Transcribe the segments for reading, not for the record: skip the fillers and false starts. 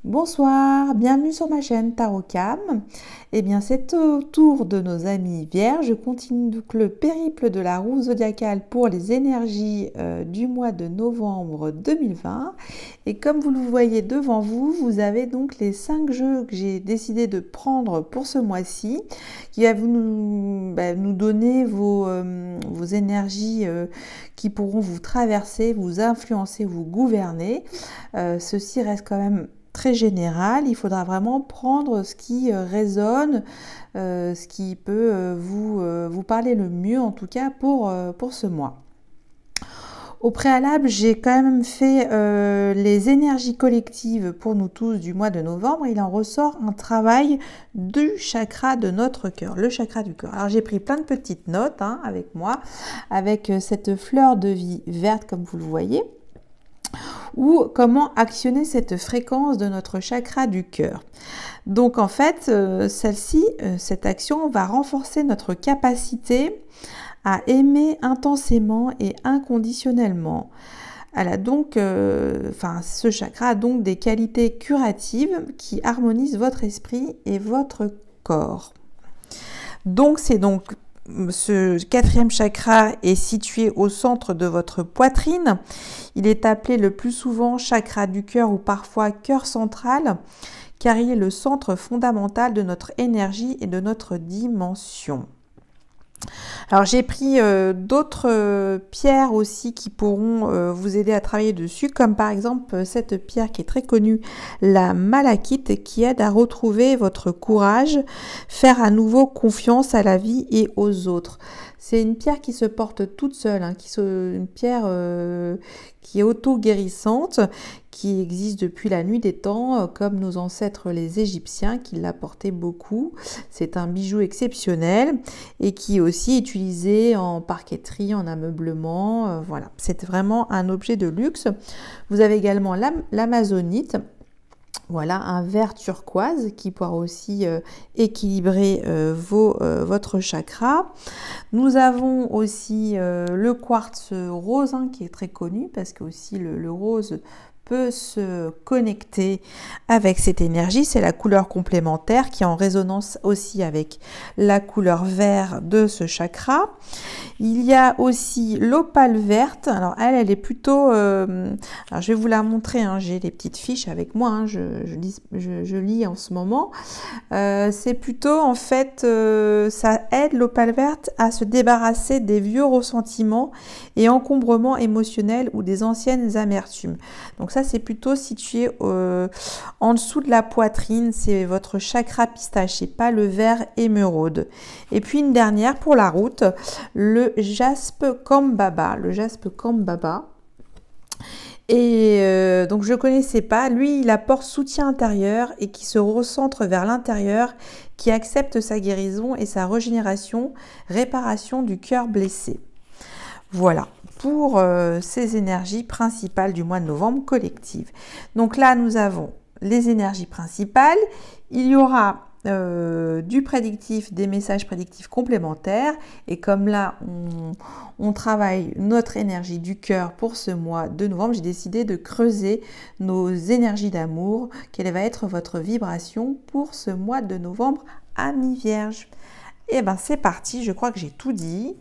Bonsoir, bienvenue sur ma chaîne Tarot Cam. Eh bien, c'est au tour de nos amis vierges. Je continue donc le périple de la roue zodiacale pour les énergies du mois de novembre 2020. Et comme vous le voyez devant vous, vous avez donc les 5 jeux que j'ai décidé de prendre pour ce mois-ci, qui va nous donner vos énergies qui pourront vous traverser, vous influencer, vous gouverner. Ceci reste quand même très général, il faudra vraiment prendre ce qui résonne, ce qui peut vous parler le mieux en tout cas pour ce mois. Au préalable, j'ai quand même fait les énergies collectives pour nous tous du mois de novembre. Il en ressort un travail du chakra de notre cœur, le chakra du cœur. Alors j'ai pris plein de petites notes avec moi, avec cette fleur de vie verte comme vous le voyez, ou comment actionner cette fréquence de notre chakra du cœur. Donc en fait, cette action va renforcer notre capacité à aimer intensément et inconditionnellement. Elle a donc, ce chakra a donc des qualités curatives qui harmonisent votre esprit et votre corps. Donc c'est donc ce 4e chakra est situé au centre de votre poitrine. Il est appelé le plus souvent chakra du cœur ou parfois cœur central, car il est le centre fondamental de notre énergie et de notre dimension. Alors j'ai pris d'autres pierres aussi qui pourront vous aider à travailler dessus, comme par exemple cette pierre qui est très connue, la malachite, qui aide à retrouver votre courage, faire à nouveau confiance à la vie et aux autres. C'est une pierre qui se porte toute seule, une pierre qui est auto-guérissante, qui existe depuis la nuit des temps, comme nos ancêtres les Égyptiens qui la portaient beaucoup. C'est un bijou exceptionnel et qui est aussi utilisé en parqueterie, en ameublement. Voilà, c'est vraiment un objet de luxe. Vous avez également l'amazonite. Voilà, un vert turquoise qui pourra aussi équilibrer votre chakra. Nous avons aussi le quartz rose qui est très connu parce que aussi le rose peut se connecter avec cette énergie. C'est la couleur complémentaire qui est en résonance aussi avec la couleur vert de ce chakra. Il y a aussi l'opale verte. Alors elle est plutôt... alors je vais vous la montrer, j'ai les petites fiches avec moi, je lis en ce moment. C'est plutôt en fait, ça aide l'opale verte à se débarrasser des vieux ressentiments et encombrements émotionnels ou des anciennes amertumes. Donc ça c'est plutôt situé en dessous de la poitrine, c'est votre chakra pistache et pas le vert émeraude. Et puis une dernière pour la route, le jaspe kambaba. Et donc je ne connaissais pas. Lui, il apporte soutien intérieur et qui se recentre vers l'intérieur, qui accepte sa guérison et sa régénération, réparation du cœur blessé. Voilà pour ces énergies principales du mois de novembre collectives. Donc là, nous avons les énergies principales. Il y aura du prédictif, des messages prédictifs complémentaires. Et comme là, on travaille notre énergie du cœur pour ce mois de novembre, j'ai décidé de creuser nos énergies d'amour. Quelle va être votre vibration pour ce mois de novembre, amis vierges? Et bien, c'est parti. Je crois que j'ai tout dit.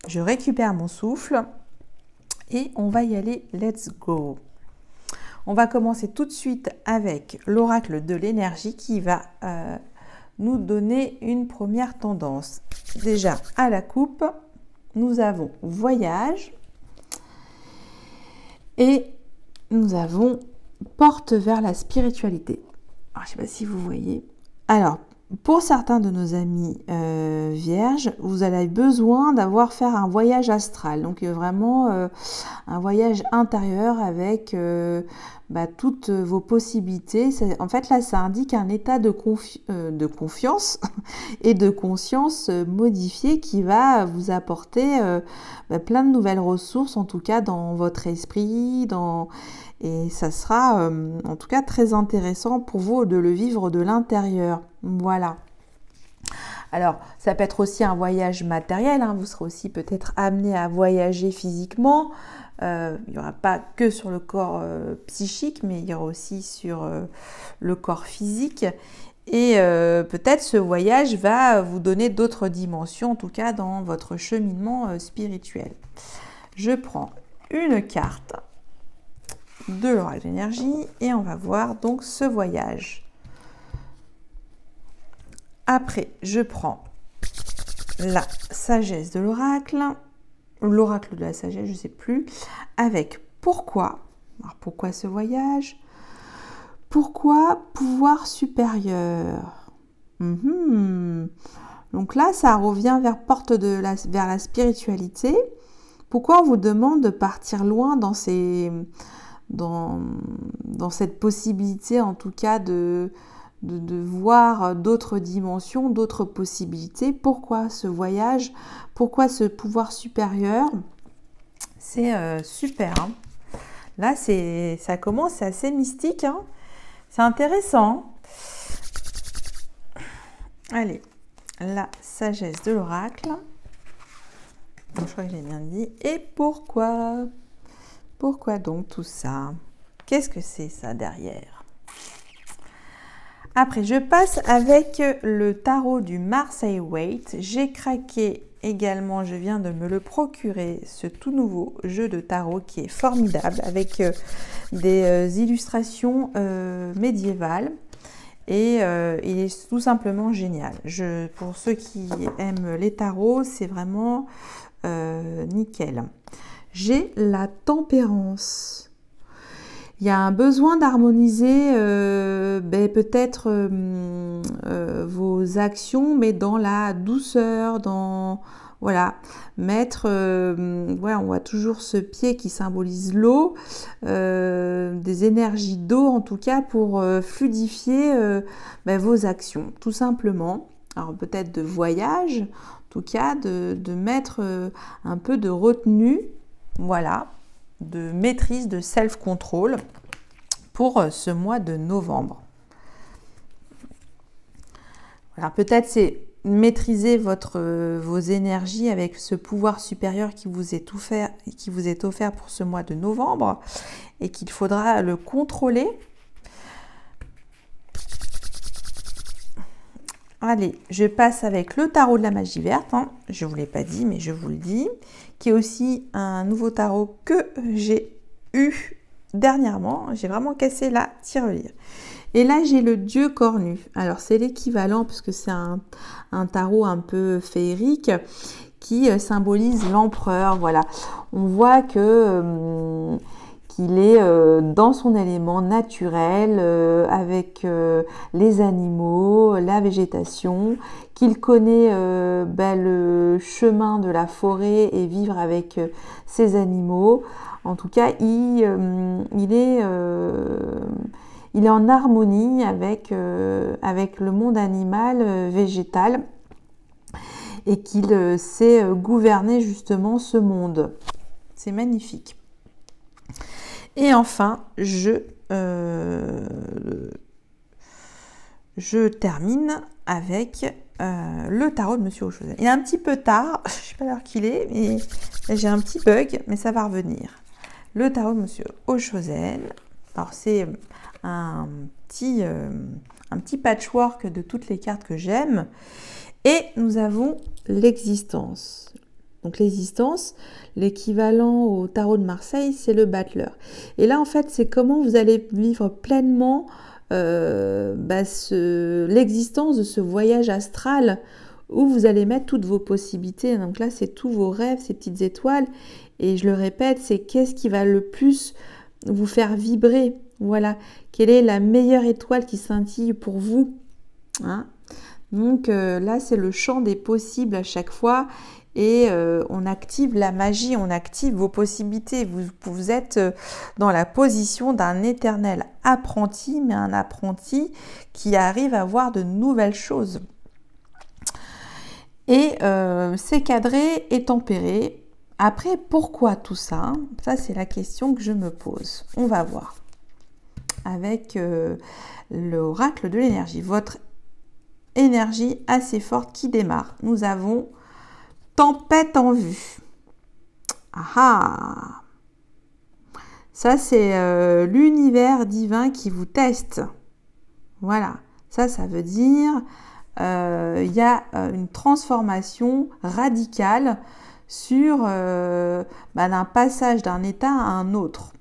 Je récupère mon souffle et on va y aller. Let's go! On va commencer tout de suite avec l'oracle de l'énergie qui va nous donner une première tendance. Déjà, à la coupe, nous avons voyage et nous avons porte vers la spiritualité. Alors, je ne sais pas si vous voyez. Alors, pour certains de nos amis vierges, vous allez besoin faire un voyage astral. Donc, vraiment un voyage intérieur avec toutes vos possibilités. En fait, là, ça indique un état de confiance et de conscience modifié qui va vous apporter plein de nouvelles ressources, en tout cas dans votre esprit, et ça sera en tout cas très intéressant pour vous de le vivre de l'intérieur. Voilà. Alors, ça peut être aussi un voyage matériel, vous serez aussi peut-être amené à voyager physiquement, Il n'y aura pas que sur le corps psychique, mais il y aura aussi sur le corps physique. Et peut-être ce voyage va vous donner d'autres dimensions, en tout cas dans votre cheminement spirituel. Je prends une carte de l'oracle d'énergie et on va voir donc ce voyage. Après, je prends la sagesse de l'oracle de la sagesse, je ne sais plus, avec pourquoi. Alors pourquoi ce voyage? Pourquoi pouvoir supérieur? Donc là, ça revient vers la spiritualité. Pourquoi on vous demande de partir loin dans cette possibilité, en tout cas, de voir d'autres dimensions, d'autres possibilités? Pourquoi ce voyage? Pourquoi ce pouvoir supérieur? C'est super. Hein. Là, ça commence, c'est assez mystique. Hein. C'est intéressant. Allez, la sagesse de l'oracle. Je crois que j'ai bien dit. Et pourquoi? Pourquoi donc tout ça? Qu'est-ce que c'est ça derrière? Après, je passe avec le tarot du Marseille Waite. J'ai craqué également, je viens de me le procurer, ce tout nouveau jeu de tarot qui est formidable avec des illustrations médiévales. Et il est tout simplement génial. Pour ceux qui aiment les tarots, c'est vraiment nickel. J'ai la tempérance. Il y a un besoin d'harmoniser peut-être vos actions, mais dans la douceur, voilà, mettre, on voit toujours ce pied qui symbolise l'eau, des énergies d'eau en tout cas pour fluidifier vos actions, tout simplement. Alors peut-être de voyage, en tout cas de mettre un peu de retenue, voilà, de maîtrise, de self-control pour ce mois de novembre. Alors peut-être c'est maîtriser vos énergies avec ce pouvoir supérieur qui vous est offert pour ce mois de novembre et qu'il faudra le contrôler. Allez, je passe avec le tarot de la magie verte, hein. Je ne vous l'ai pas dit, mais je vous le dis, qui est aussi un nouveau tarot que j'ai eu dernièrement. J'ai vraiment cassé la tirelire. Et là, j'ai le dieu cornu. Alors, c'est l'équivalent, puisque c'est un tarot un peu féerique, qui symbolise l'empereur. Voilà, on voit que qu'il est dans son élément naturel, avec les animaux, la végétation, qu'il connaît le chemin de la forêt et vivre avec ces animaux. En tout cas, il est en harmonie avec le monde animal, végétal, et qu'il sait gouverner justement ce monde. C'est magnifique. Et enfin, je termine avec le tarot de Monsieur Ochozen. Il est un petit peu tard, je ne sais pas l'heure qu'il est, mais j'ai un petit bug, mais ça va revenir. Le tarot de Monsieur Ochozen. Alors c'est un petit patchwork de toutes les cartes que j'aime. Et nous avons l'existence. Donc l'existence, l'équivalent au tarot de Marseille, c'est le battleur. Et là, en fait, c'est comment vous allez vivre pleinement l'existence de ce voyage astral où vous allez mettre toutes vos possibilités. Donc là, c'est tous vos rêves, ces petites étoiles. Et je le répète, c'est qu'est-ce qui va le plus vous faire vibrer. Voilà, quelle est la meilleure étoile qui scintille pour vous, hein? Donc là, c'est le champ des possibles à chaque fois. Et on active la magie, on active vos possibilités. Vous êtes dans la position d'un éternel apprenti, mais un apprenti qui arrive à voir de nouvelles choses. Et c'est cadré et tempéré. Après, pourquoi tout ça? Ça, c'est la question que je me pose. On va voir. Avec l'oracle de l'énergie. Votre énergie assez forte qui démarre. Nous avons tempête en vue. Ah ah! Ça, c'est l'univers divin qui vous teste. Voilà. Ça veut dire il y a une transformation radicale sur d'un passage d'un état à un autre.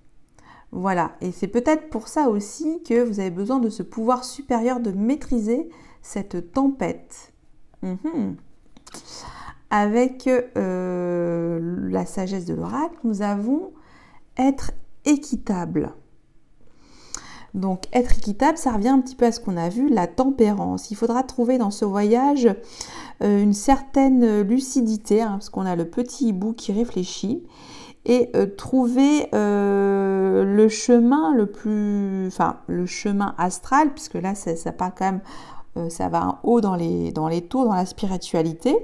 Voilà. Et c'est peut-être pour ça aussi que vous avez besoin de ce pouvoir supérieur de maîtriser cette tempête. Avec la sagesse de l'oracle, nous avons être équitable. Donc, être équitable, ça revient un petit peu à ce qu'on a vu, la tempérance. Il faudra trouver dans ce voyage une certaine lucidité, parce qu'on a le petit hibou qui réfléchit, et trouver le chemin le chemin astral, puisque là, ça part quand même, ça va en haut dans les tours, dans la spiritualité.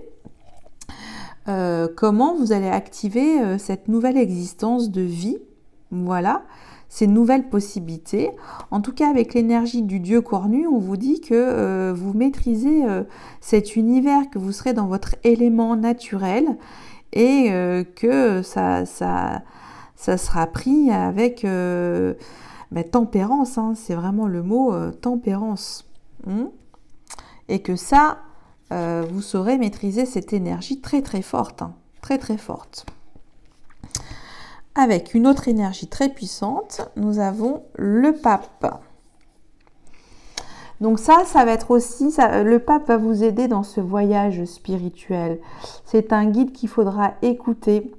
Comment vous allez activer cette nouvelle existence de vie, voilà, ces nouvelles possibilités. En tout cas, avec l'énergie du Dieu cornu, on vous dit que vous maîtrisez cet univers, que vous serez dans votre élément naturel et que ça sera pris avec tempérance, c'est vraiment le mot tempérance. Et que ça, vous saurez maîtriser cette énergie très très forte, très très forte. Avec une autre énergie très puissante, nous avons le pape. Donc ça va être aussi, le pape va vous aider dans ce voyage spirituel. C'est un guide qu'il faudra écouter,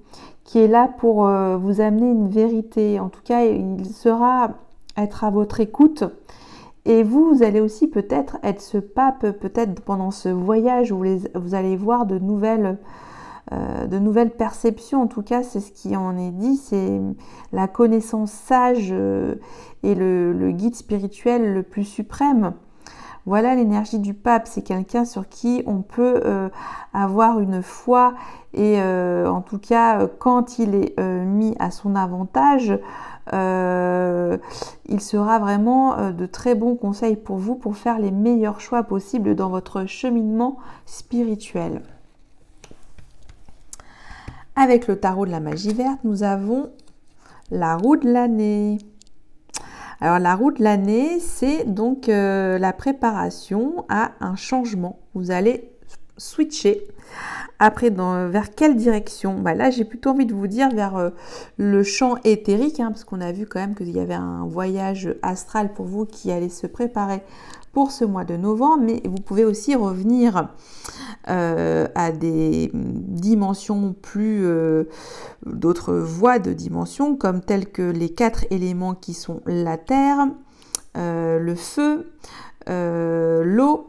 qui est là pour vous amener une vérité. En tout cas, il sera être à votre écoute. Et vous allez aussi peut-être être ce pape, peut-être pendant ce voyage où vous allez voir de nouvelles perceptions. En tout cas, c'est ce qui en est dit, c'est la connaissance sage et le guide spirituel le plus suprême. Voilà l'énergie du pape, c'est quelqu'un sur qui on peut avoir une foi et en tout cas, quand il est mis à son avantage, il sera vraiment de très bons conseils pour vous pour faire les meilleurs choix possibles dans votre cheminement spirituel. Avec le tarot de la magie verte, nous avons la roue de l'année. Alors la roue de l'année, c'est donc la préparation à un changement. Vous allez switcher. Après, vers quelle direction? Là, j'ai plutôt envie de vous dire vers le champ éthérique, parce qu'on a vu quand même qu'il y avait un voyage astral pour vous qui allait se préparer pour ce mois de novembre, mais vous pouvez aussi revenir à des dimensions d'autres voies de dimensions, comme telles que les 4 éléments qui sont la terre, le feu, l'eau,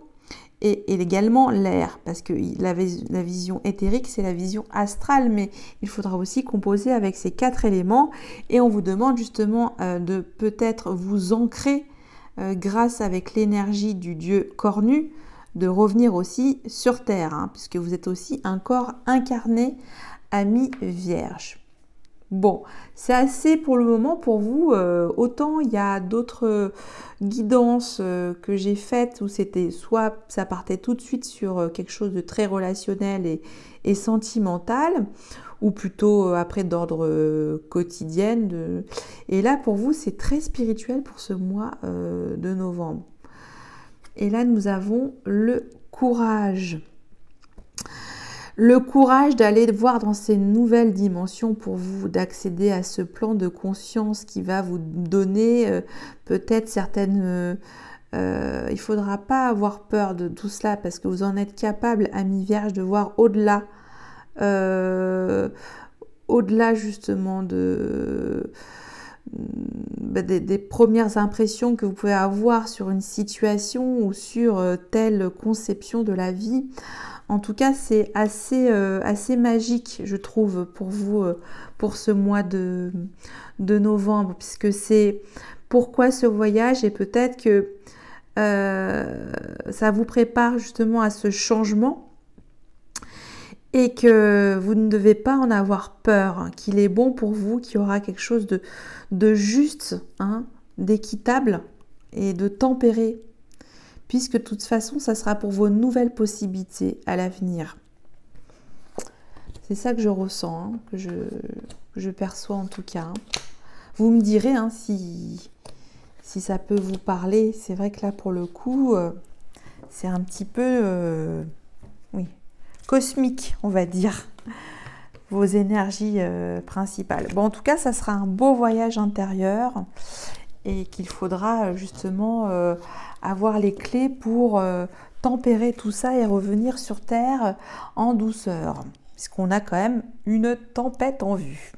et également l'air, parce que la vision éthérique, c'est la vision astrale, mais il faudra aussi composer avec ces 4 éléments, et on vous demande justement de peut-être vous ancrer grâce avec l'énergie du Dieu cornu, de revenir aussi sur Terre, puisque vous êtes aussi un corps incarné, ami vierge. Bon, c'est assez pour le moment pour vous. Autant il y a d'autres guidances que j'ai faites où c'était soit ça partait tout de suite sur quelque chose de très relationnel et sentimental, ou plutôt après d'ordre quotidien. Et là pour vous c'est très spirituel pour ce mois de novembre. Et là nous avons le courage. Le courage d'aller voir dans ces nouvelles dimensions pour vous, d'accéder à ce plan de conscience qui va vous donner peut-être certaines... il ne faudra pas avoir peur de tout cela parce que vous en êtes capable, ami vierge, de voir au-delà. Au-delà justement des premières impressions que vous pouvez avoir sur une situation ou sur telle conception de la vie. En tout cas, c'est assez magique, je trouve, pour vous, pour ce mois de novembre, puisque c'est pourquoi ce voyage, et peut-être que ça vous prépare justement à ce changement et que vous ne devez pas en avoir peur, qu'il est bon pour vous, qu'il y aura quelque chose de juste, d'équitable et de tempéré, puisque de toute façon, ça sera pour vos nouvelles possibilités à l'avenir. C'est ça que je ressens, que je perçois en tout cas. Vous me direz hein, si ça peut vous parler. C'est vrai que là, pour le coup, c'est un petit peu oui, cosmique, on va dire, vos énergies principales. Bon, en tout cas, ça sera un beau voyage intérieur et qu'il faudra justement avoir les clés pour tempérer tout ça et revenir sur Terre en douceur, puisqu'on a quand même une tempête en vue.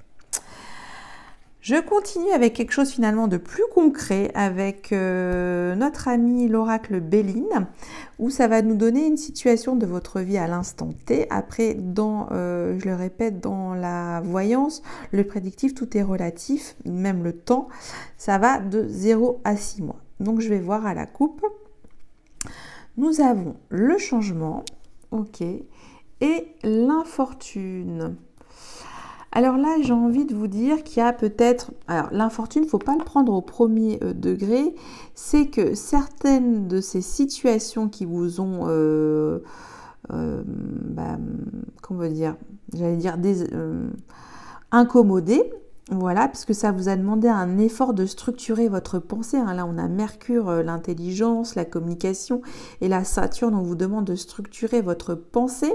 Je continue avec quelque chose finalement de plus concret avec notre amie l'oracle Béline, où ça va nous donner une situation de votre vie à l'instant T. Après, je le répète, dans la voyance, le prédictif, tout est relatif, même le temps, ça va de 0 à 6 mois. Donc je vais voir à la coupe. Nous avons le changement, ok, et l'infortune. Alors là, j'ai envie de vous dire qu'il y a peut-être... Alors, l'infortune, il ne faut pas le prendre au premier degré. C'est que certaines de ces situations qui vous ont... comment dire, j'allais dire incommodé, voilà, puisque ça vous a demandé un effort de structurer votre pensée. Hein. Là, on a Mercure, l'intelligence, la communication, et la Saturne, on vous demande de structurer votre pensée.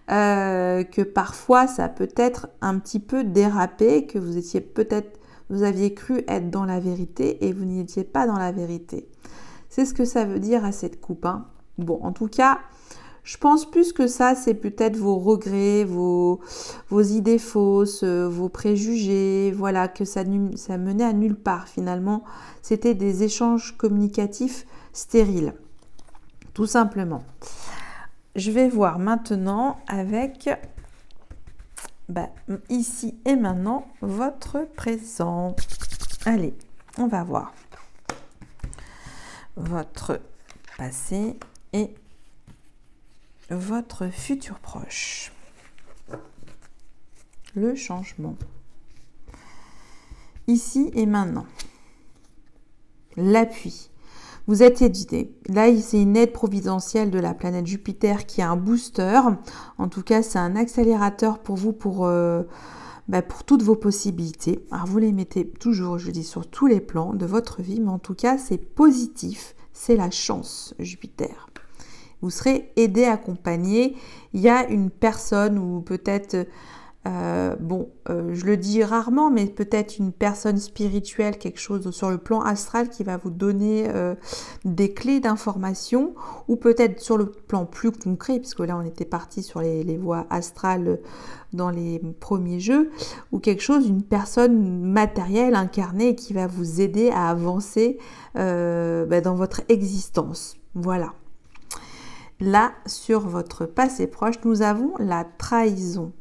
Que parfois ça peut être un petit peu dérapé, que vous aviez cru être dans la vérité et vous n'y étiez pas dans la vérité. C'est ce que ça veut dire à cette coupe. Hein. Bon, en tout cas, je pense plus que ça, c'est peut-être vos regrets, vos idées fausses, vos préjugés, voilà, que ça menait à nulle part finalement. C'était des échanges communicatifs stériles, tout simplement. Je vais voir maintenant avec ici et maintenant votre présent. Allez, on va voir votre passé et votre futur proche. Le changement. Ici et maintenant. L'appui. Vous êtes aidé. Là, c'est une aide providentielle de la planète Jupiter qui est un booster. En tout cas, c'est un accélérateur pour vous, pour toutes vos possibilités. Alors, vous les mettez toujours, je dis, sur tous les plans de votre vie. Mais en tout cas, c'est positif. C'est la chance, Jupiter. Vous serez aidé, accompagné. Il y a une personne ou peut-être... je le dis rarement, mais peut-être une personne spirituelle, quelque chose sur le plan astral qui va vous donner des clés d'information, ou peut-être sur le plan plus concret, puisque là on était parti sur les voies astrales dans les premiers jeux, ou quelque chose, une personne matérielle, incarnée, qui va vous aider à avancer dans votre existence. Voilà. Là, sur votre passé proche, nous avons la trahison.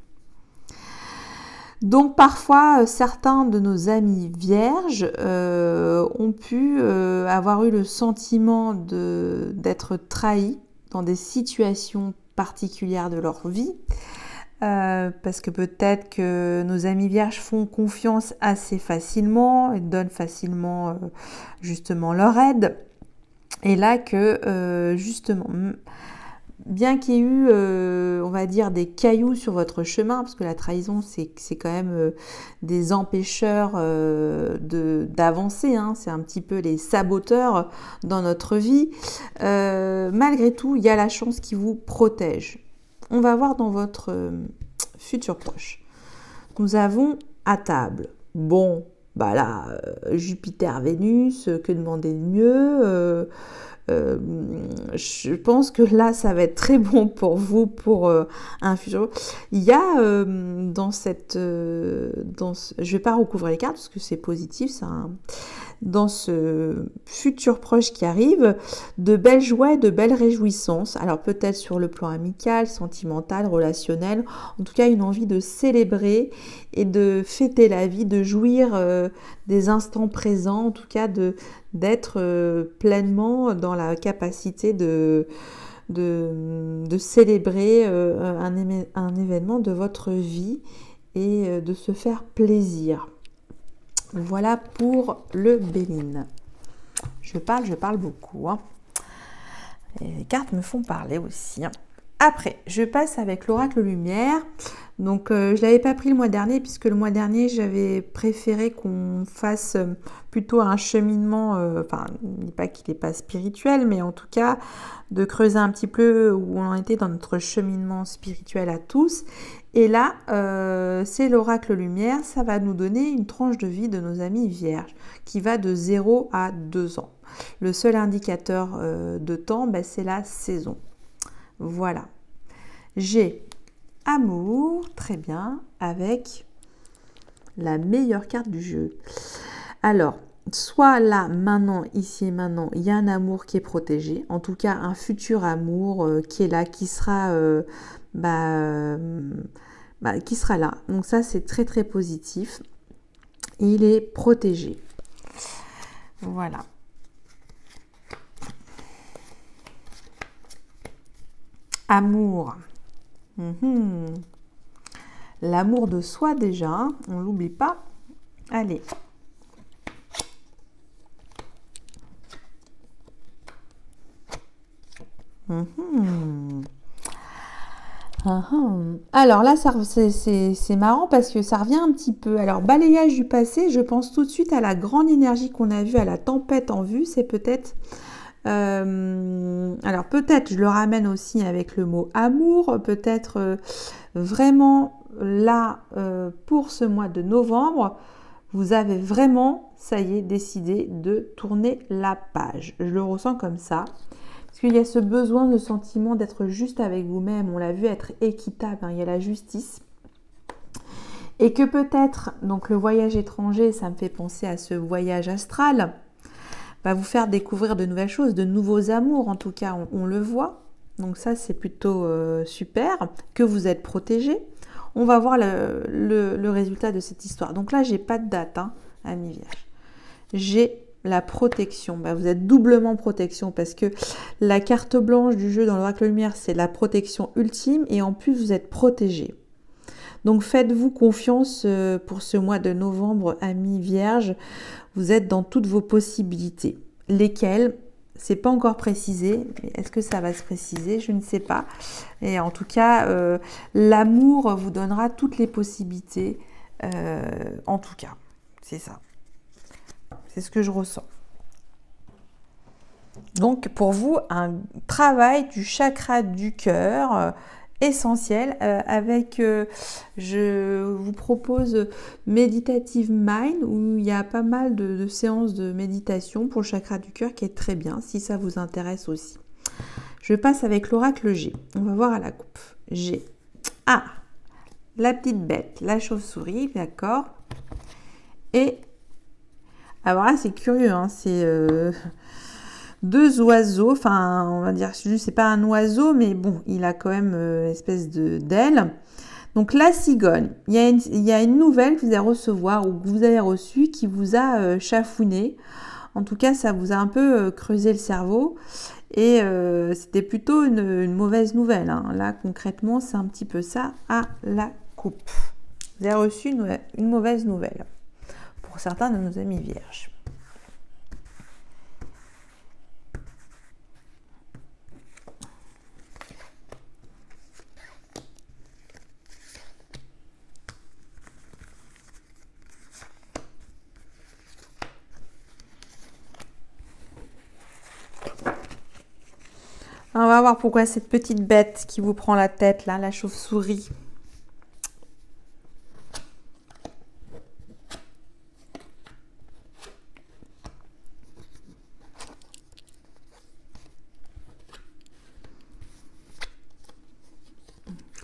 Donc parfois, certains de nos amis vierges ont pu avoir eu le sentiment d'être trahis dans des situations particulières de leur vie, parce que peut-être que nos amis vierges font confiance assez facilement et donnent facilement justement leur aide. Et là que justement... bien qu'il y ait eu, on va dire, des cailloux sur votre chemin, parce que la trahison, c'est quand même des empêcheurs d'avancer, hein, c'est un petit peu les saboteurs dans notre vie. Malgré tout, il y a la chance qui vous protège. On va voir dans votre futur proche. Nous avons à table. Bon, là, Jupiter, Vénus, que demander de mieux je pense que là, ça va être très bon pour vous, pour un futur. Il y a je vais pas recouvrir les cartes parce que c'est positif, ça. Hein. Dans ce futur proche qui arrive, de belles joies, de belles réjouissances. Alors peut-être sur le plan amical, sentimental, relationnel. En tout cas, une envie de célébrer et de fêter la vie, de jouir des instants présents. En tout cas, d'être pleinement dans la capacité de célébrer un événement de votre vie et de se faire plaisir. Voilà pour le Béline. Je parle beaucoup. Hein. Et les cartes me font parler aussi. Hein. Après, je passe avec l'oracle lumière. Donc, je ne l'avais pas pris le mois dernier, puisque le mois dernier, j'avais préféré qu'on fasse plutôt un cheminement, enfin, je ne dis pas qu'il n'est pas spirituel, mais en tout cas, de creuser un petit peu où on en était dans notre cheminement spirituel à tous. Et là, c'est l'oracle lumière, ça va nous donner une tranche de vie de nos amis vierges, qui va de 0 à 2 ans. Le seul indicateur de temps, ben, c'est la saison. Voilà. J'ai amour, très bien, avec la meilleure carte du jeu. Alors, soit là, maintenant, ici et maintenant, il y a un amour qui est protégé. En tout cas, un futur amour qui est là, qui sera, qui sera là. Donc ça, c'est très, très positif. Et il est protégé. Voilà. Amour. L'amour de soi déjà, on l'oublie pas. Allez. Alors là, c'est marrant parce que ça revient un petit peu. Alors, balayage du passé, je pense tout de suite à la grande énergie qu'on a vue, à la tempête en vue. C'est peut-être... alors peut-être je le ramène aussi avec le mot amour, peut-être vraiment là pour ce mois de novembre, vous avez vraiment, ça y est, décidé de tourner la page. Je le ressens comme ça. Parce qu'il y a ce besoin, ce sentiment d'être juste avec vous-même. On l'a vu, être équitable, hein, il y a la justice. Et que peut-être, donc le voyage étranger, ça me fait penser à ce voyage astral, va vous faire découvrir de nouvelles choses, de nouveaux amours, en tout cas, on le voit. Donc ça, c'est plutôt super, que vous êtes protégé. On va voir le résultat de cette histoire. Donc là, j'ai pas de date, hein, amis vierges. J'ai la protection. Vous êtes doublement protection parce que la carte blanche du jeu dans l'oracle lumière, c'est la protection ultime et en plus, vous êtes protégé. Donc faites-vous confiance pour ce mois de novembre, amis vierges. Vous êtes dans toutes vos possibilités. Lesquelles? C'est pas encore précisé. Est-ce que ça va se préciser? Je ne sais pas. Et en tout cas, l'amour vous donnera toutes les possibilités. En tout cas, c'est ça. C'est ce que je ressens. Donc pour vous, un travail du chakra du cœur essentiel avec, je vous propose Meditative Mind où il y a pas mal de séances de méditation pour le chakra du cœur qui est très bien si ça vous intéresse aussi. Je passe avec l'oracle G. On va voir à la coupe. G. Ah, la petite bête, la chauve-souris, d'accord. Et alors là, c'est curieux, hein, c'est deux oiseaux, enfin, on va dire, c'est pas un oiseau, mais bon, il a quand même espèce d'ailes. Donc la cigogne, il y a une nouvelle que vous allez recevoir ou que vous avez reçue qui vous a chafouiné. En tout cas, ça vous a un peu creusé le cerveau. Et c'était plutôt une mauvaise nouvelle, hein. Là, concrètement, c'est un petit peu ça à la coupe. Vous avez reçu une mauvaise nouvelle pour certains de nos amis vierges. On va voir pourquoi cette petite bête qui vous prend la tête, là, la chauve-souris.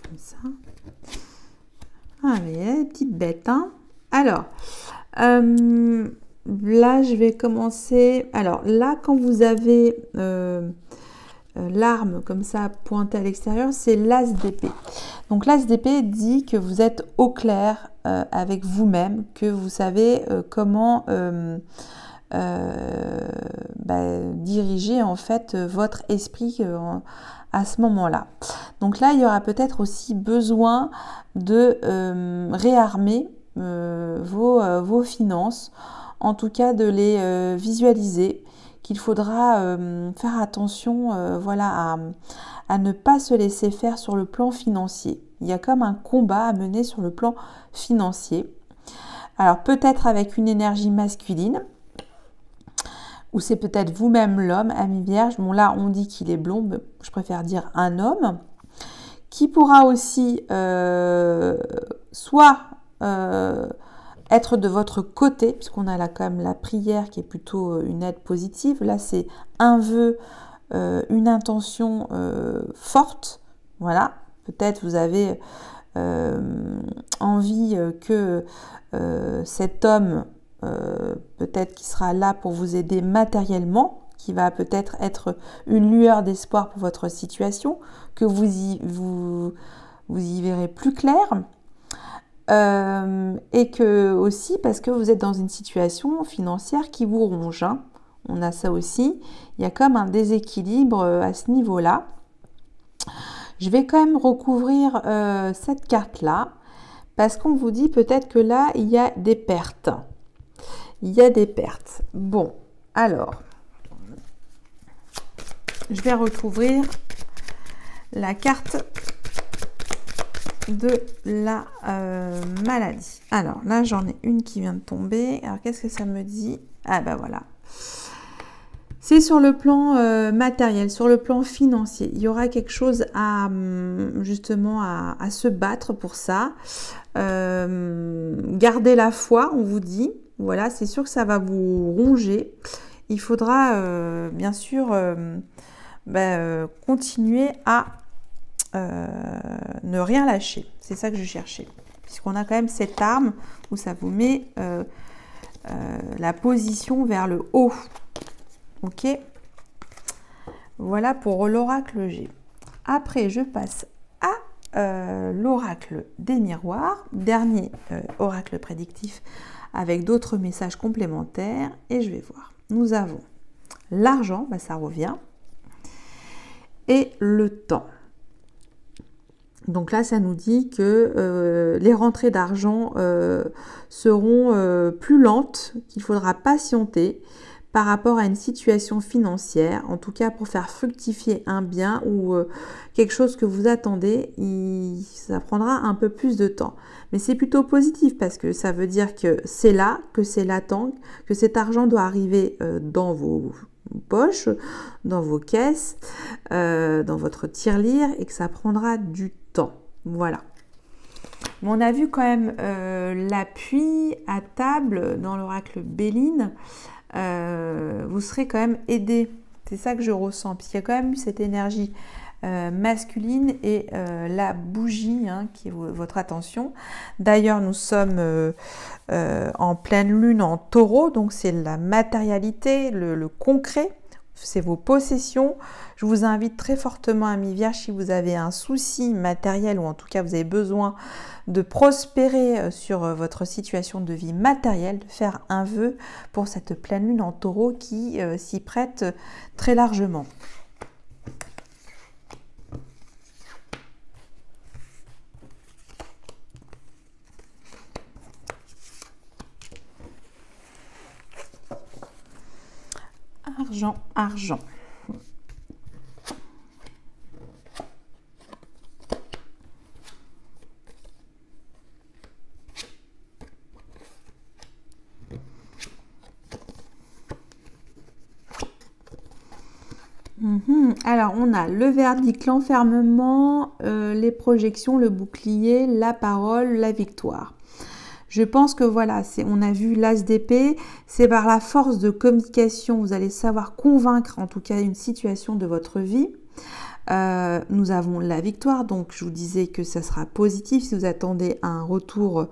Comme ça. Allez, petite bête, hein. Alors, là, je vais commencer. Alors, là, quand vous avez... l'arme comme ça pointée à l'extérieur, c'est l'as d'épée. Donc l'as d'épée dit que vous êtes au clair avec vous-même, que vous savez comment diriger en fait votre esprit à ce moment-là. Donc là, il y aura peut-être aussi besoin de réarmer vos finances, en tout cas de les visualiser, qu'il faudra faire attention voilà, à ne pas se laisser faire sur le plan financier. Il y a comme un combat à mener sur le plan financier. Alors peut-être avec une énergie masculine, ou c'est peut-être vous-même l'homme, ami Vierge. Bon là on dit qu'il est blond, mais je préfère dire un homme, qui pourra aussi soit être de votre côté, puisqu'on a là quand même la prière qui est plutôt une aide positive. Là c'est un vœu, une intention forte, voilà. Peut-être vous avez envie que cet homme, peut-être qui sera là pour vous aider matériellement, qui va peut-être être une lueur d'espoir pour votre situation, que vous y verrez plus clair. Et que aussi parce que vous êtes dans une situation financière qui vous ronge, hein. On a ça aussi. Il y a comme un déséquilibre à ce niveau-là. Je vais quand même recouvrir cette carte-là parce qu'on vous dit peut-être que là, il y a des pertes. Il y a des pertes. Bon, alors, je vais recouvrir la carte de la maladie. Alors là, j'en ai une qui vient de tomber. Alors, qu'est-ce que ça me dit? Ah ben voilà. C'est sur le plan matériel, sur le plan financier. Il y aura quelque chose à justement à se battre pour ça. Gardez la foi, on vous dit. Voilà, c'est sûr que ça va vous ronger. Il faudra bien sûr continuer à ne rien lâcher. C'est ça que je cherchais. Puisqu'on a quand même cette arme où ça vous met la position vers le haut. Ok, voilà pour l'oracle G. Après, je passe à l'oracle des miroirs, dernier oracle prédictif avec d'autres messages complémentaires. Et je vais voir. Nous avons l'argent, ça revient, et le temps. Donc là, ça nous dit que les rentrées d'argent seront plus lentes, qu'il faudra patienter par rapport à une situation financière, en tout cas pour faire fructifier un bien ou quelque chose que vous attendez, ça prendra un peu plus de temps. Mais c'est plutôt positif parce que ça veut dire que c'est là, que c'est latent, que cet argent doit arriver dans vos poches, dans vos caisses, dans votre tirelire et que ça prendra du temps. Voilà. Mais on a vu quand même l'appui à table dans l'oracle Béline. Vous serez quand même aidé. C'est ça que je ressens. Puisqu'il y a quand même eu cette énergie masculine et la bougie qui est votre attention. D'ailleurs, nous sommes en pleine lune en taureau. Donc, c'est la matérialité, le concret. C'est vos possessions. Je vous invite très fortement, amis Vierge, si vous avez un souci matériel ou en tout cas vous avez besoin de prospérer sur votre situation de vie matérielle, de faire un vœu pour cette pleine lune en taureau qui s'y prête très largement. Argent, argent. Alors, on a le verdict, l'enfermement, les projections, le bouclier, la parole, la victoire. Je pense que voilà, on a vu l'as d'épée, c'est par la force de communication, vous allez savoir convaincre en tout cas une situation de votre vie. Nous avons la victoire, donc je vous disais que ça sera positif si vous attendez un retour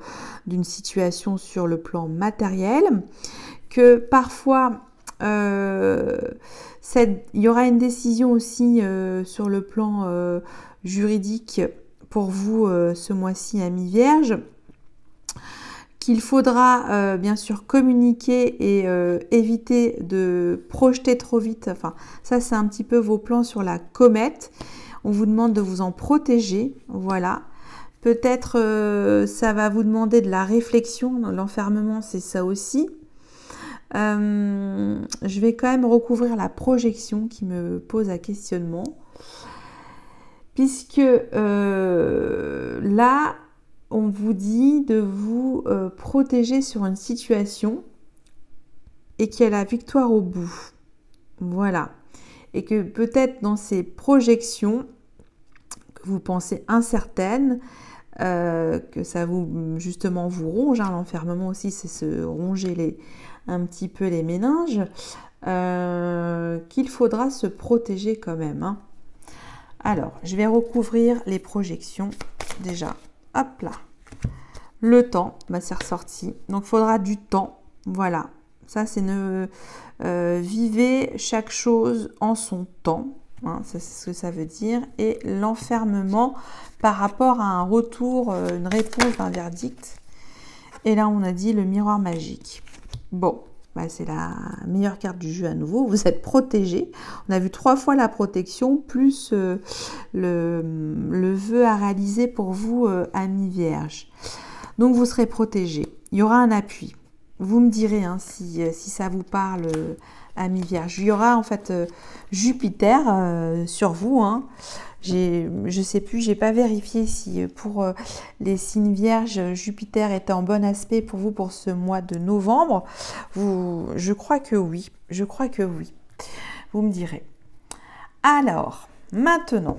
d'une situation sur le plan matériel, que parfois il y aura une décision aussi sur le plan juridique pour vous ce mois-ci, amis Vierge, qu'il faudra bien sûr communiquer et éviter de projeter trop vite. Enfin, ça c'est un petit peu vos plans sur la comète. On vous demande de vous en protéger, voilà. Peut-être ça va vous demander de la réflexion. L'enfermement, c'est ça aussi. Je vais quand même recouvrir la projection qui me pose un questionnement. puisque là, on vous dit de vous protéger sur une situation et qu'il y a la victoire au bout. Voilà. Et que peut-être dans ces projections que vous pensez incertaines, que ça vous justement vous ronge, hein, l'enfermement aussi, c'est se ronger un petit peu les méninges, qu'il faudra se protéger quand même. Hein. Alors, je vais recouvrir les projections déjà. Hop là. Le temps, bah, c'est ressorti. Donc, il faudra du temps. Voilà. Ça, c'est vivez chaque chose en son temps. Hein, ça, c'est ce que ça veut dire. Et l'enfermement par rapport à un retour, une réponse d'un verdict. Et là, on a dit le miroir magique. Bon. Bah, c'est la meilleure carte du jeu à nouveau. Vous êtes protégé. On a vu 3 fois la protection, plus le vœu à réaliser pour vous, amis vierges. Donc, vous serez protégé. Il y aura un appui. Vous me direz hein, si ça vous parle, amis vierges. Il y aura en fait Jupiter sur vous. Hein. Je sais plus, j'ai pas vérifié si pour les signes vierges, Jupiter était en bon aspect pour vous pour ce mois de novembre. Je crois que oui. Je crois que oui. Vous me direz. Alors, maintenant,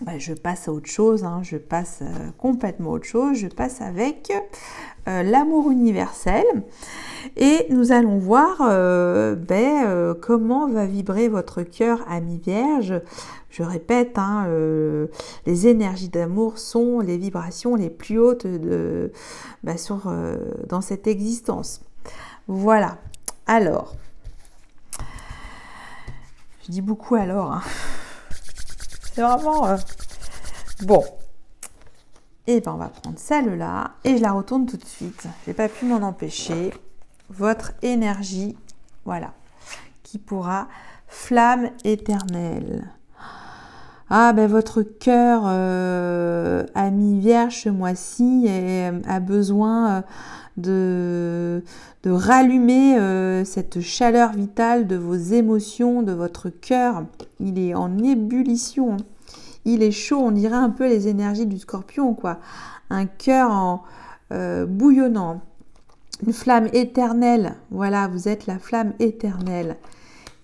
bah, je passe à autre chose. Hein, je passe complètement à autre chose. Je passe avec l'amour universel. Et nous allons voir comment va vibrer votre cœur, ami vierge. Je répète, hein, les énergies d'amour sont les vibrations les plus hautes dans cette existence. Voilà. Alors, je dis beaucoup alors. Hein. C'est vraiment... Bon. Et ben on va prendre celle-là et je la retourne tout de suite. Je n'ai pas pu m'en empêcher. Votre énergie, voilà, qui pourra flamme éternelle. Ah ben votre cœur, ami vierge, ce mois-ci a besoin de rallumer cette chaleur vitale de vos émotions, de votre cœur. Il est en ébullition. Il est chaud, on dirait un peu les énergies du scorpion, quoi. Un cœur bouillonnant. Une flamme éternelle. Voilà, vous êtes la flamme éternelle.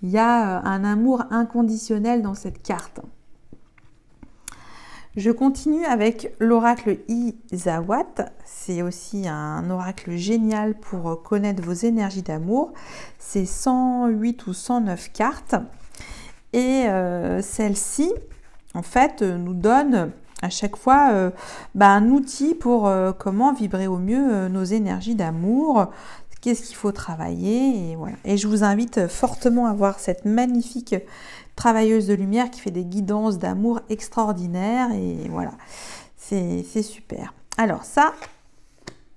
Il y a un amour inconditionnel dans cette carte. Je continue avec l'oracle Izawat. C'est aussi un oracle génial pour connaître vos énergies d'amour. C'est 108 ou 109 cartes. Et celle-ci, en fait, nous donne à chaque fois un outil pour comment vibrer au mieux nos énergies d'amour. Qu'est-ce qu'il faut travailler et voilà. Et je vous invite fortement à voir cette magnifique travailleuse de lumière qui fait des guidances d'amour extraordinaires. Et voilà, c'est super. Alors ça,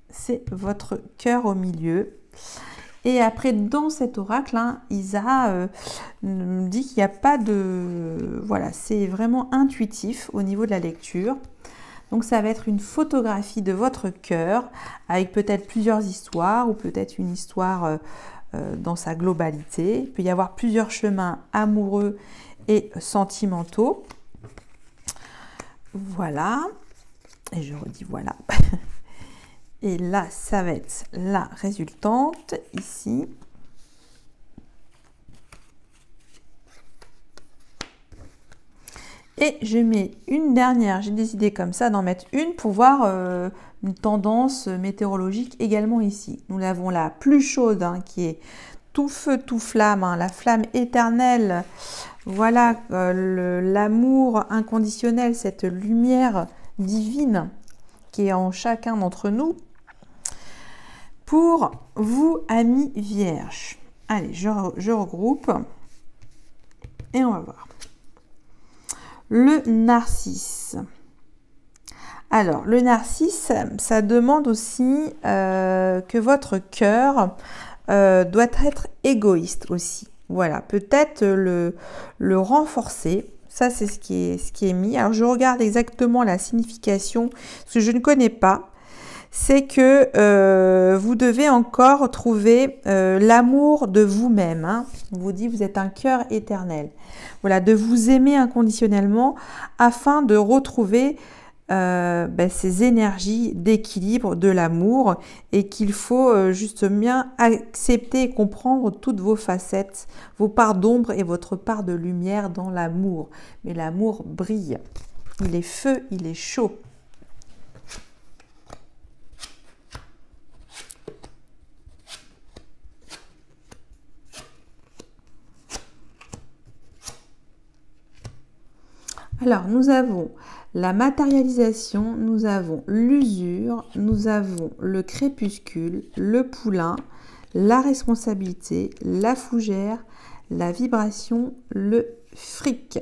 c'est votre cœur au milieu. Et après, dans cet oracle, hein, Isa me dit qu'il n'y a pas de... Voilà, c'est vraiment intuitif au niveau de la lecture. Donc, ça va être une photographie de votre cœur avec peut-être plusieurs histoires ou peut-être une histoire dans sa globalité. Il peut y avoir plusieurs chemins amoureux et sentimentaux. Voilà. Et je redis voilà. Et là, ça va être la résultante, ici. Et je mets une dernière, j'ai décidé comme ça d'en mettre une pour voir une tendance météorologique également ici. Nous avons la plus chaude hein, qui est tout feu, tout flamme, hein, la flamme éternelle. Voilà l'amour inconditionnel, cette lumière divine qui est en chacun d'entre nous. Pour vous, amis vierges. Allez, je regroupe et on va voir. Le narcisse. Alors, le narcisse, ça demande aussi que votre cœur doit être égoïste aussi. Voilà, peut-être le renforcer. Ça, c'est ce qui est mis. Alors, je regarde exactement la signification, parce que je ne connais pas. c'est que vous devez encore trouver l'amour de vous-même. Hein. On vous dit, vous êtes un cœur éternel. Voilà, de vous aimer inconditionnellement afin de retrouver ces énergies d'équilibre, de l'amour, et qu'il faut juste bien accepter et comprendre toutes vos facettes, vos parts d'ombre et votre part de lumière dans l'amour. Mais l'amour brille. Il est feu, il est chaud. Alors, nous avons la matérialisation, nous avons l'usure, nous avons le crépuscule, le poulain, la responsabilité, la fougère, la vibration, le fric.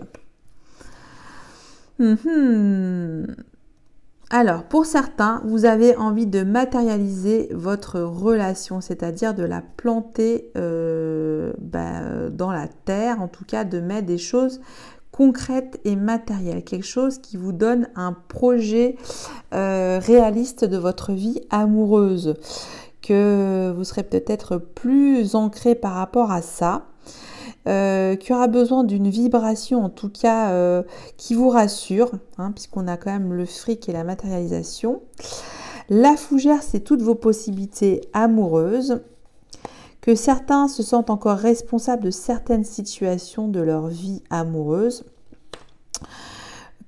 Alors, pour certains, vous avez envie de matérialiser votre relation, c'est-à-dire de la planter dans la terre, en tout cas de mettre des choses concrète et matérielle, quelque chose qui vous donne un projet réaliste de votre vie amoureuse, que vous serez peut-être plus ancré par rapport à ça, qui aura besoin d'une vibration en tout cas qui vous rassure, hein, puisqu'on a quand même le fric et la matérialisation. La fougère, c'est toutes vos possibilités amoureuses, que certains se sentent encore responsables de certaines situations de leur vie amoureuse,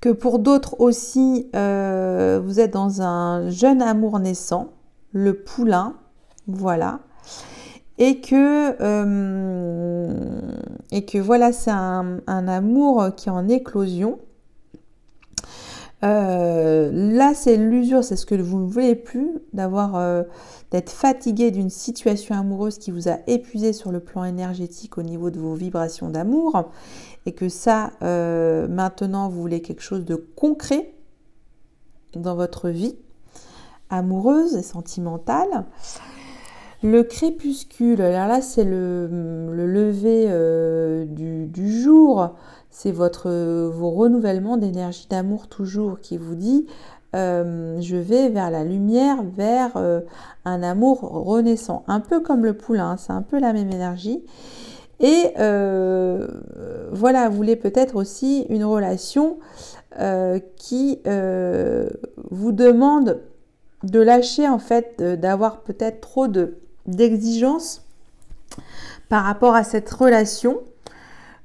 que pour d'autres aussi, vous êtes dans un jeune amour naissant, le poulain, voilà, et que voilà, c'est un amour qui est en éclosion. Là, c'est l'usure, c'est ce que vous ne voulez plus, d'être fatigué d'une situation amoureuse qui vous a épuisé sur le plan énergétique au niveau de vos vibrations d'amour, et que ça, maintenant, vous voulez quelque chose de concret dans votre vie amoureuse et sentimentale. Le crépuscule, alors là, c'est le lever du jour. C'est vos renouvellements d'énergie d'amour toujours qui vous dit je vais vers la lumière, vers un amour renaissant. Un peu comme le poulain, hein, c'est un peu la même énergie. Et voilà, vous voulez peut-être aussi une relation qui vous demande de lâcher, en fait, d'avoir peut-être trop d'exigences par rapport à cette relation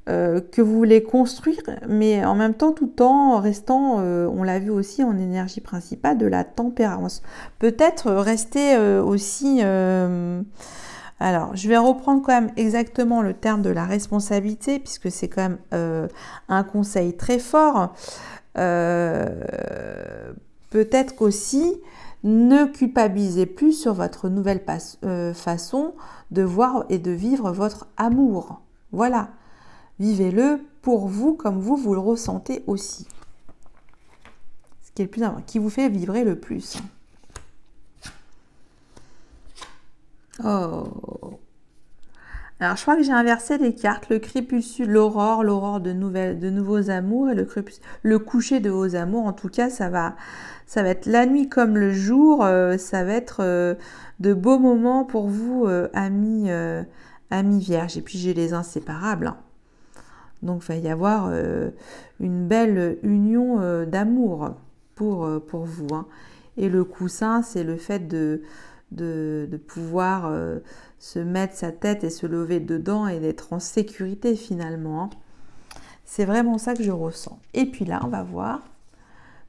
que vous voulez construire, mais en même temps tout en restant, on l'a vu aussi en énergie principale, de la tempérance. Peut-être rester aussi... alors, je vais reprendre quand même exactement le terme de la responsabilité, puisque c'est quand même un conseil très fort. Peut-être qu'aussi, ne culpabilisez plus sur votre nouvelle façon de voir et de vivre votre amour. Voilà. Vivez-le pour vous comme vous le ressentez aussi. Ce qui est le plus important, qui vous fait vibrer le plus. Oh. Alors, je crois que j'ai inversé les cartes. Le crépuscule, l'aurore de nouveaux amours, et le coucher de vos amours. En tout cas, ça va être la nuit comme le jour. Ça va être de beaux moments pour vous, amis vierges. Et puis, j'ai les inséparables. Hein. Donc, il va y avoir une belle union d'amour pour vous. Hein. Et le coussin, c'est le fait de pouvoir se mettre sa tête et se lever dedans et d'être en sécurité finalement. Hein. C'est vraiment ça que je ressens. Et puis là, on va voir.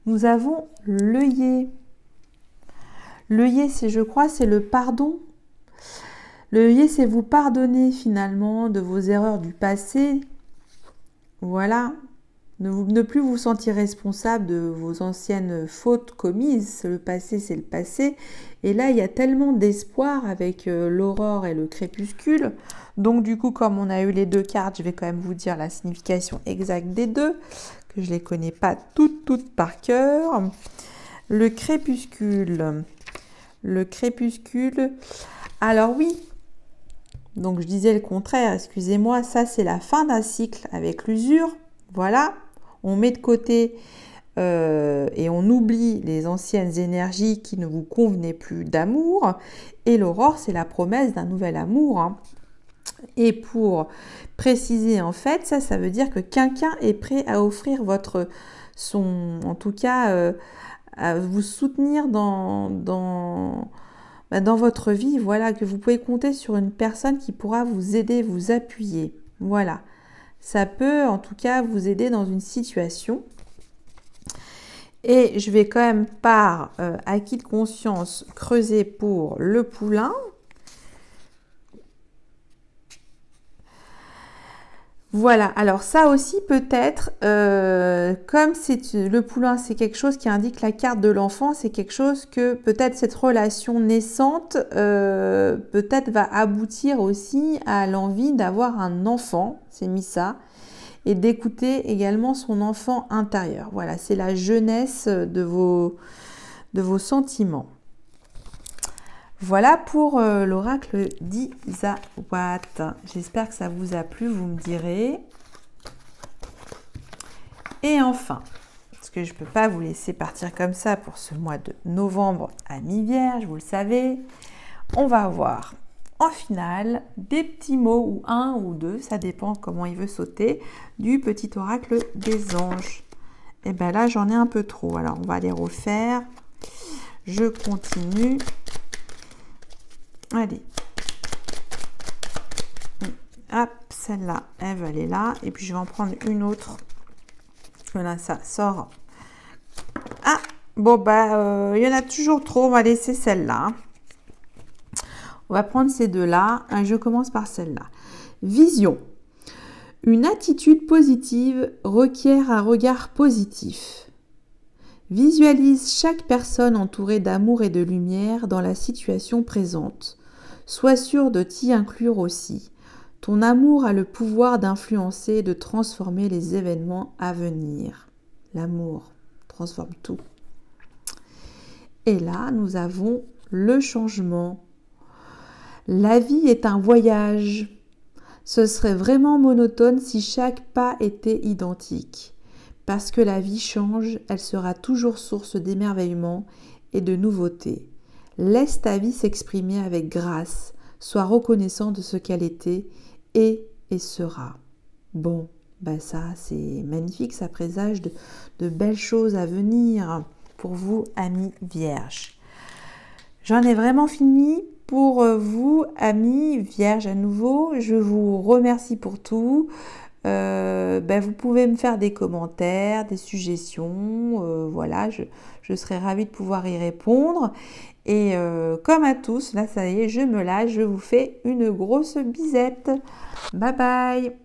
Nous avons l'œillet. L'œillet, je crois, c'est le pardon. L'œillet, c'est vous pardonner finalement de vos erreurs du passé. Voilà, ne plus vous sentir responsable de vos anciennes fautes commises. Le passé, c'est le passé. Et là, il y a tellement d'espoir avec l'aurore et le crépuscule. Donc, du coup, comme on a eu les deux cartes, je vais quand même vous dire la signification exacte des deux, que je ne les connais pas toutes par cœur. Le crépuscule. Alors oui, donc je disais le contraire, excusez-moi, ça c'est la fin d'un cycle avec l'usure. Voilà, on met de côté et on oublie les anciennes énergies qui ne vous convenaient plus d'amour. Et l'aurore, c'est la promesse d'un nouvel amour, hein. Et pour préciser, en fait, ça veut dire que quelqu'un est prêt à offrir en tout cas, à vous soutenir dans votre vie. Voilà, que vous pouvez compter sur une personne qui pourra vous aider, vous appuyer. Voilà, ça peut en tout cas vous aider dans une situation. Et je vais quand même par acquis de conscience creuser pour le poulain. Voilà, alors ça aussi peut-être, comme le poulain, c'est quelque chose qui indique la carte de l'enfant, c'est quelque chose que peut-être cette relation naissante peut-être va aboutir aussi à l'envie d'avoir un enfant, c'est mis ça, et d'écouter également son enfant intérieur. Voilà, c'est la jeunesse de vos sentiments. Voilà pour l'oracle d'Isawat. J'espère que ça vous a plu, vous me direz. Et enfin, parce que je ne peux pas vous laisser partir comme ça pour ce mois de novembre à mi-vierge, vous le savez, on va avoir en finale des petits mots, ou un ou deux, ça dépend comment il veut sauter, du petit oracle des anges. Et bien là, j'en ai un peu trop, alors on va les refaire. Je continue. Allez, hop, celle-là, elle va aller là. Et puis, je vais en prendre une autre. Voilà, ça sort. Ah, bon, bah, il y en a toujours trop. On va laisser celle-là. On va prendre ces deux-là. Je commence par celle-là. Vision. Une attitude positive requiert un regard positif. Visualise chaque personne entourée d'amour et de lumière dans la situation présente. Sois sûr de t'y inclure aussi. Ton amour a le pouvoir d'influencer et de transformer les événements à venir. L'amour transforme tout. Et là, nous avons le changement. La vie est un voyage. Ce serait vraiment monotone si chaque pas était identique. Parce que la vie change, elle sera toujours source d'émerveillement et de nouveautés. Laisse ta vie s'exprimer avec grâce. Sois reconnaissant de ce qu'elle était et sera. Bon, ben ça c'est magnifique, ça présage de belles choses à venir pour vous, amis vierges. J'en ai vraiment fini pour vous, amis vierges à nouveau. Je vous remercie pour tout. Vous pouvez me faire des commentaires, des suggestions, voilà, je serai ravie de pouvoir y répondre. Et comme à tous, là ça y est, je me lâche, je vous fais une grosse bisette. Bye bye.